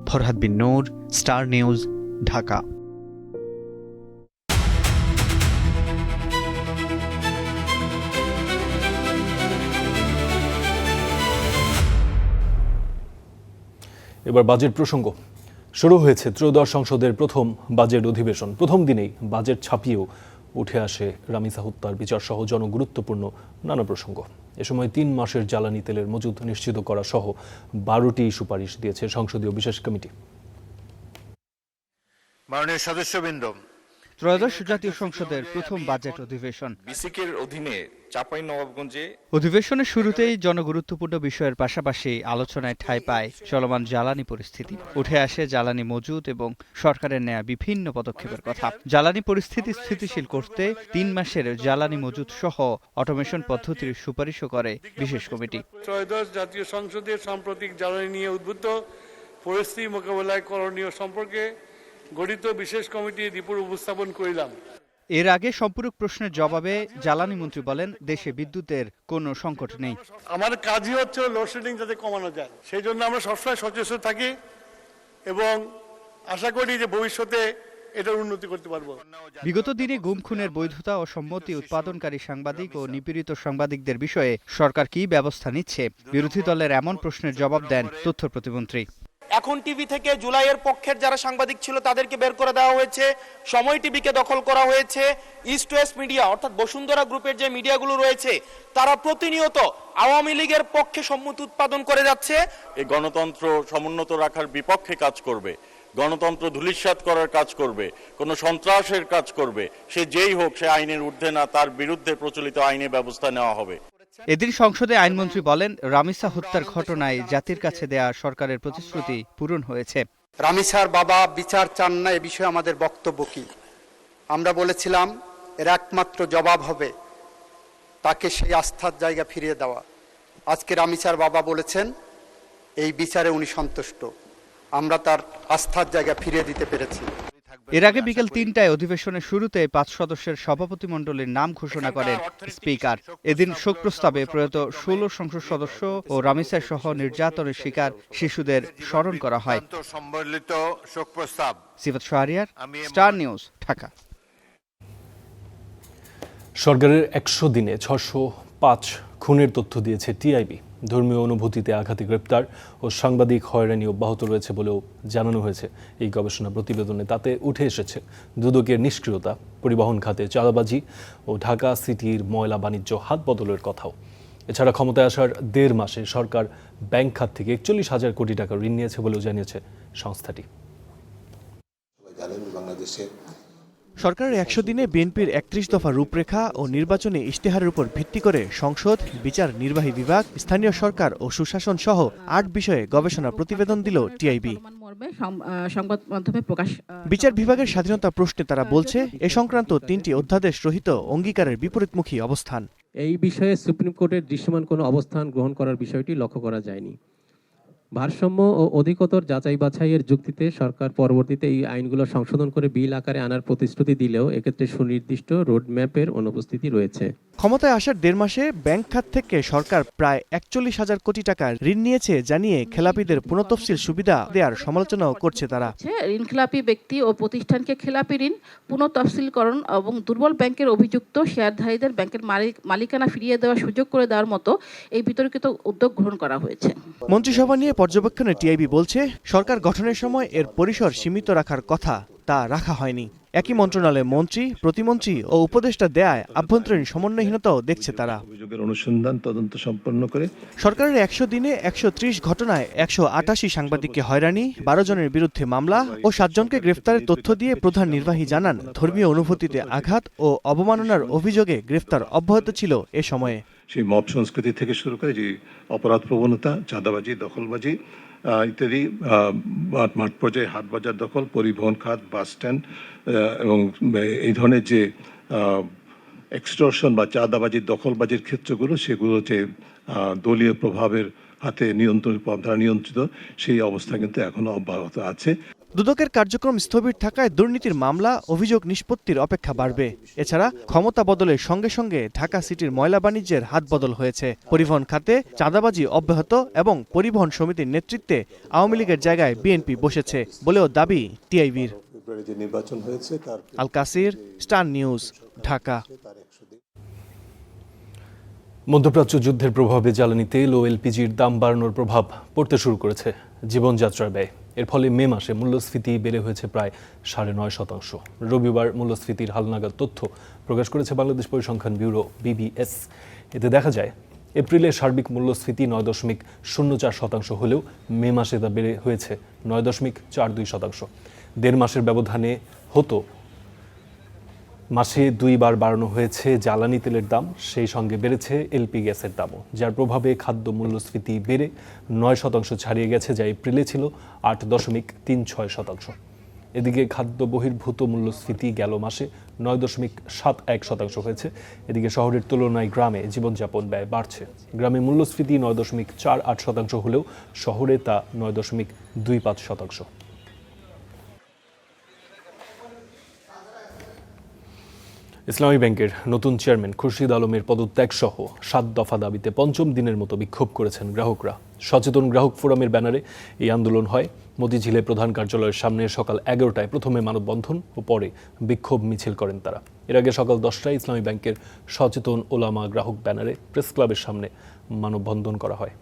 ফরহাদ বিন নূর, স্টার নিউজ, ঢাকা। এবার বাজেট প্রসঙ্গ। শুরু হয়েছে ত্রয়োদশ সংসদের প্রথম বাজেট অধিবেশন। প্রথম দিনেই বাজেট ছাপিয়েও উঠে আসে রামিসা হত্যার বিচার সহ জনগুরুত্বপূর্ণ নানা প্রসঙ্গ। এ সময় ৩ মাসের জ্বালানি তেলের মজুদ নিশ্চিত করা সহ ১২টি সুপারিশ দিয়েছে সংসদীয় বিশেষ কমিটি। মাননীয় সদস্যবৃন্দ, ত্রয়োদশ জাতীয় সংসদের প্রথম বাজেট অধিবেশন বিসিকের অধীনে চাঁপাইনবাবগঞ্জে অধিবেশনের শুরুতেই জনগুরুত্বপূর্ণ বিষয়ের পাশাপাশি আলোচনায় ঠাঁই পায় চলমান জ্বালানি পরিস্থিতি। উঠে আসে জ্বালানি মজুদ এবং সরকারের নেয়া বিভিন্ন পদক্ষেপের কথা। জ্বালানি পরিস্থিতি স্থিতিশীল করতে ৩ মাসের জ্বালানি মজুদ সহ অটোমেশন পদ্ধতির সুপারিশও করে বিশেষ কমিটি। ত্রয়োদশ জাতীয় সংসদে সাম্প্রতিক জ্বালানি নিয়ে উদ্ভূত পরিস্থিতি মোকাবেলায় করণীয় সম্পর্কে গঠিত বিশেষ কমিটি রিপোর্ট উপস্থাপন করিলাম। এর আগে সম্পূরক প্রশ্নের জবাবে জ্বালানি মন্ত্রী বলেন, দেশে বিদ্যুতের কোনো সংকট নেই। আমার কাজই হচ্ছে লোডশেডিং যাতে কমানো যায়, সেই জন্য আমরা সবসময় সচেতন থাকি এবং আশা করি যে ভবিষ্যতে এটার উন্নতি করতে পারবো। বিগত দিনে গুম খুনের বৈধতা ও সম্মতি উৎপাদনকারী সাংবাদিক ও নিপীড়িত সাংবাদিকদের বিষয়ে সরকার কী ব্যবস্থা নিচ্ছে, বিরোধী দলের এমন প্রশ্নের জবাব দেন তথ্য প্রতিমন্ত্রী। এখন টিভি থেকে জুলাইয়ের পক্ষের যারা সাংবাদিক ছিল তাদেরকে বের করে দেওয়া হয়েছে, সময় টিভিকে দখল করা হয়েছে, ইস্ট ওয়েস্ট মিডিয়া অর্থাৎ বসুন্ধরা গ্রুপের যে মিডিয়াগুলো রয়েছে তারা প্রতিনিয়ত আওয়ামী লীগের পক্ষে সম্মতি উৎপাদন করে যাচ্ছে। এই গণতন্ত্র সমুন্নত রাখার বিপক্ষে কাজ করবে, গণতন্ত্র ধূলিসাৎ করার কাজ করবে, কোনো সন্ত্রাসের কাজ করবে, সে যেই হোক সে আইনের ঊর্ধ্বে না, তার বিরুদ্ধে প্রচলিত আইনে ব্যবস্থা নেওয়া হবে। এদিন সংসদে আইনমন্ত্রী বলেন, রামিসা হত্যার ঘটনায় জাতির কাছে দেয়া সরকারের প্রতিশ্রুতি পূরণ হয়েছে। রামিসার বাবা বিচার চান না, এ বিষয়ে আমাদের বক্তব্য কি? আমরা বলেছিলাম এর একমাত্র জবাব হবে তাকে সেই আস্থার জায়গা ফিরিয়ে দেওয়া। আজকে রামিসার বাবা বলেছেন এই বিচারে উনি সন্তুষ্ট, আমরা তার আস্থার জায়গা ফিরিয়ে দিতে পেরেছি। এর আগে বিকেল ৩টায় অধিবেশনের শুরুতে ৫ সদস্যের সভাপতিমণ্ডলীর নাম ঘোষণা করেন স্পিকার। এদিন শোক প্রস্তাবে প্রয়াত ১৬ সংসদ সদস্য ও রামিসা সহ নির্যাতনের শিকার শিশুদের স্মরণ করা হয়। সম্বলিত শোক প্রস্তাব। সিফাত শাহরিয়ার, স্টার নিউজ, ঢাকা। সরকারের ১০০ দিনে ৬০৫ খুনের তথ্য দিয়েছে টিআইবি। ধর্মীয় অনুভূতিতে আঘাতে গ্রেপ্তার ও সাংবাদিক হয়রানি অব্যাহত রয়েছে বলেও জানানো হয়েছে এই গবেষণা প্রতিবেদনে। তাতে উঠে এসেছে দুদকের নিষ্ক্রিয়তা, পরিবহন খাতে চাঁদাবাজি ও ঢাকা সিটির ময়লা বাণিজ্য হাত বদলের কথাও। এছাড়া ক্ষমতায় আসার ১.৫ মাসে সরকার ব্যাংক খাত থেকে ৪১,০০০ কোটি টাকা ঋণ নিয়েছে বলেও জানিয়েছে সংস্থাটি। সরকারের ১০০ দিনে বিএনপির ৩১ দফা রূপরেখা ও নির্বাচনী ইশতেহারের উপর ভিত্তি করে সংসদ, বিচার নির্বাহী বিভাগ, স্থানীয় সরকার ও সুশাসন সহ ৮ বিষয়ে গবেষণা প্রতিবেদন দিল টিআইবি। সংবাদ মাধ্যমে প্রকাশ। বিচার বিভাগের স্বাধীনতা প্রশ্নে তারা বলছে, এ সংক্রান্ত ৩টি অধ্যাদেশ রহিত অঙ্গীকারের বিপরীতমুখী অবস্থান। এই বিষয়ে সুপ্রিম কোর্টের দৃশ্যমান কোনো অবস্থান গ্রহণ করার বিষয়টি লক্ষ্য করা যায়নি। ভারসাম্য ও অধিকতর যাচাই বাছাইয়ের যুক্তিতে সরকার পরবর্তীতে এই আইনগুলো সংশোধন করে বিল আকারে আনার প্রতিশ্রুতি দিলেও এক্ষেত্রে সুনির্দিষ্ট রোডম্যাপের অনুপস্থিতি রয়েছে। ক্ষমতায় আসার ১.৫ মাসে ব্যাংক খাত থেকে সরকার প্রায় ৪১,০০০ কোটি টাকা ঋণ নিয়েছে জানিয়ে খেলাপিদের পুনঃতফসিল সুবিধা দেওয়ার সমালোচনাও করছে তারা। ঋণখেলাপি ব্যক্তি ও প্রতিষ্ঠানকে খেলাপি ঋণ পুনঃতফসিলকরণ এবং দুর্বল ব্যাংকের অভিযুক্ত শেয়ারধারীদের ব্যাংকের মালিকানা ফিরিয়ে দেওয়ার সুযোগ করে দেওয়ার মতো এই বিতর্কিত উদ্যোগ গ্রহণ করা হয়েছে। মন্ত্রিসভা নিয়ে পর্যবেক্ষণে টিআইবি বলছে, সরকার গঠনের সময় এর পরিসর সীমিত রাখার কথা, তা রাখা হয়নি। একই মন্ত্রণালয়ে মন্ত্রী, প্রতিমন্ত্রী ও উপদেষ্টা দেয়ায় আভ্যন্তরীণ সমন্বয়হীনতাও দেখছে তারা। অভিযোগের অনুসন্ধান তদন্ত সম্পন্ন করে সরকারের ১০০ দিনে ১৩০ ঘটনায় ১৮৮ সাংবাদিককে হয়রানি, ১২ জনের বিরুদ্ধে মামলা ও ৭ জনকে গ্রেফতারের তথ্য দিয়ে প্রধান নির্বাহী জানান, ধর্মীয় অনুভূতিতে আঘাত ও অবমাননার অভিযোগে গ্রেফতার অব্যাহত ছিল এ সময়ে। সেই মব সংস্কৃতি থেকে শুরু করে যে অপরাধ প্রবণতা, চাঁদাবাজি, দখলবাজি ইত্যাদি, মাঠ পর্যায়ে হাট বাজার দখল, পরিবহন খাত, বাস স্ট্যান্ড এবং এই ধরনের যে এক্সটর্শন বা চাঁদাবাজির দখলবাজির ক্ষেত্রগুলো সেগুলো যে দলীয় প্রভাবের হাতে নিয়ন্ত্রিত সেই অবস্থা কিন্তু এখনো অব্যাহত আছে। দুদকের কার্যক্রম স্থবির থাকায় দুর্নীতির মামলা অভিযোগ নিষ্পত্তির অপেক্ষা বাড়বে। এছাড়া ক্ষমতা বদলের সঙ্গে সঙ্গে ঢাকা সিটির ময়লা বাণিজ্যের হাত বদল হয়েছে। পরিবহন খাতে চাঁদাবাজি অব্যাহত এবং পরিবহন সমিতির নেতৃত্বে আওয়ামী লীগের জায়গায় বিএনপি বসেছে বলেও দাবি টিআইবির। আল কাসির, স্টার নিউজ, ঢাকা। মধ্যপ্রাচ্য যুদ্ধের প্রভাবে জ্বালানি তেল ও এলপিজির দাম বাড়ানোর প্রভাব পড়তে শুরু করেছে জীবনযাত্রার ব্যয়। এর ফলে মে মাসে মূল্যস্ফীতি বেড়ে হয়েছে প্রায় 9.5%। রবিবার মূল্যস্ফীতির হালনাগাদ তথ্য প্রকাশ করেছে বাংলাদেশ পরিসংখ্যান ব্যুরো BBS। এতে দেখা যায় এপ্রিলে সার্বিক মূল্যস্ফীতি 9.04% হলেও মে মাসে তা বেড়ে হয়েছে 9.42%। 1.5 মাসের ব্যবধানে মাসে 2 বার বাড়ানো হয়েছে জ্বালানি তেলের দাম, সেই সঙ্গে বেড়েছে এলপি গ্যাসের দামও, যার প্রভাবে খাদ্য মূল্যস্ফীতি বেড়ে 9% ছাড়িয়ে গেছে, যা এপ্রিলে ছিল 8.36%। এদিকে খাদ্য বহির্ভূত মূল্যস্ফীতি গেল মাসে 9.71% হয়েছে। এদিকে শহরের তুলনায় গ্রামে জীবনযাপন ব্যয় বাড়ছে। গ্রামে মূল্যস্ফীতি 9.48% হলেও শহরে তা 9.25%। ইসলামী ব্যাংকের নতুন চেয়ারম্যান খুরশিদ আলমের পদত্যাগ সহ 7 দফা দাবিতে 5ম দিনের মতো বিক্ষোভ করেছেন গ্রাহকরা। সচেতন গ্রাহক ফোরামের ব্যানারে এই আন্দোলন হয়। মতিঝিলে প্রধান কার্যালয়ের সামনে সকাল 11টায় প্রথমে মানববন্ধন ও পরে বিক্ষোভ মিছিল করেন তারা। এর আগে সকাল 10টায় ইসলামী ব্যাংকের সচেতন ওলামা গ্রাহক ব্যানারে প্রেস ক্লাবের সামনে মানববন্ধন করা হয়।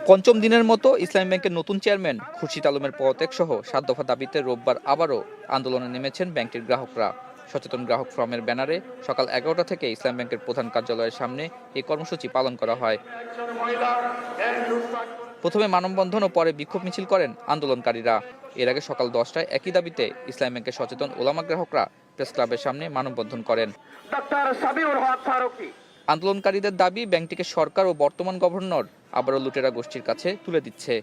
5ম দিনের মতো ইসলামী ব্যাংকের নতুন চেয়ারম্যান খুরশিদ আলমের পদত্যাগ সহ 7 দফা দাবিতে রোববার আবারও আন্দোলনে নেমেছেন ব্যাংকের গ্রাহকরা। সচেতন গ্রাহক ফোরামের ব্যানারে সকাল 11টা থেকে ইসলামী ব্যাংকের প্রধান কার্যালয়ের সামনে এই কর্মসূচি পালন করা হয়। প্রথমে মানববন্ধন ও পরে বিক্ষোভ মিছিল করেন আন্দোলনকারীরা। এর আগে সকাল 10টায় একই দাবিতে ইসলামী ব্যাংকের সচেতন ওলামা গ্রাহকরা প্রেস ক্লাবের সামনে মানববন্ধন করেন। আন্দোলনকারীদের দাবি, ব্যাংকটিকে সরকার ও বর্তমান গভর্নর আবারও লুটেরা গোষ্ঠীর কাছে তুলে দিচ্ছে।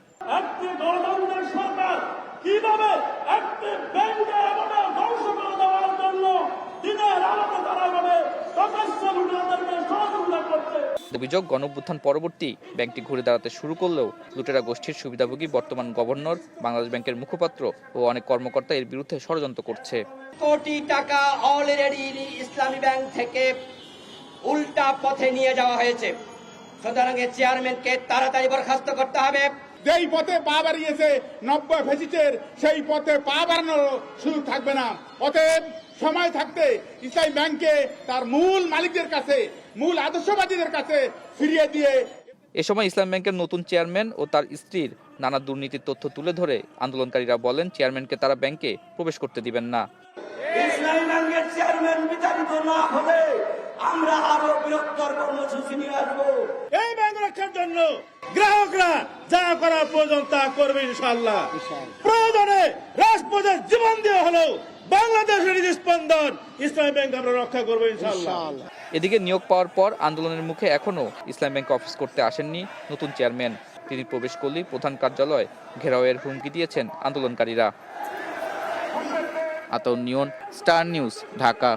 অভিযোগ, গণঅভ্যুত্থান পরবর্তী ব্যাংকটি ঘুরে দাঁড়াতে শুরু করলেও লুটেরা গোষ্ঠীর সুবিধাভোগী বর্তমান গভর্নর, বাংলাদেশ ব্যাংকের মুখপাত্র ও অনেক কর্মকর্তা এর বিরুদ্ধে ষড়যন্ত্র করছে। কোটি টাকা অলরেডি ইসলামী ব্যাংক থেকে উল্টা পথে নিয়ে যাওয়া হয়েছে। সুতরাং চেয়ারম্যানকে তাড়াতাড়ি বরখাস্ত করতে হবে। যেই পথে পা বাড়িয়েছে 90 ফেসিস্টের, সেই পথে পা বাড়ানোর সুযোগ থাকবে না। অতএব সময় থাকতে ইসলামী ব্যাংকে তার মূল মালিকদের কাছে, মূল আদর্শবাদীদের কাছে ফিরিয়ে দিয়ে। এ সময় ইসলামী ব্যাংকের নতুন চেয়ারম্যান ও তার স্ত্রীর নানা দুর্নীতির তথ্য তুলে ধরে আন্দোলনকারীরা বলেন, চেয়ারম্যানকে তারা ব্যাংকে প্রবেশ করতে দিবেন না। ইসলামী ব্যাংকের চেয়ারম্যান বিচারিত না হলে আমরা আরো বৃহত্তর কর্মসূচি নিয়ে আসবো। এই ব্যাংক রক্ষার জন্য গ্রাহকরা যা করার প্রয়োজন তা করবে ইনশাআল্লাহ। প্রয়োজনে রাজপথে জীবন দেওয়া হলো বাংলাদেশের স্পন্দন ইসলামী ব্যাংক আমরা রক্ষা করবো ইনশাআল্লাহ। এদিকে নিয়োগ পাওয়ার পর আন্দোলনের মুখে এখনো ইসলামী ব্যাংক অফিস করতে আসেননি নতুন চেয়ারম্যান। তিনি প্রবেশ করলেই প্রধান কার্যালয় ঘেরাওয়ের হুমকি দিয়েছেন আন্দোলনকারীরা। আতাউর নিয়ন, স্টার নিউজ, ঢাকা।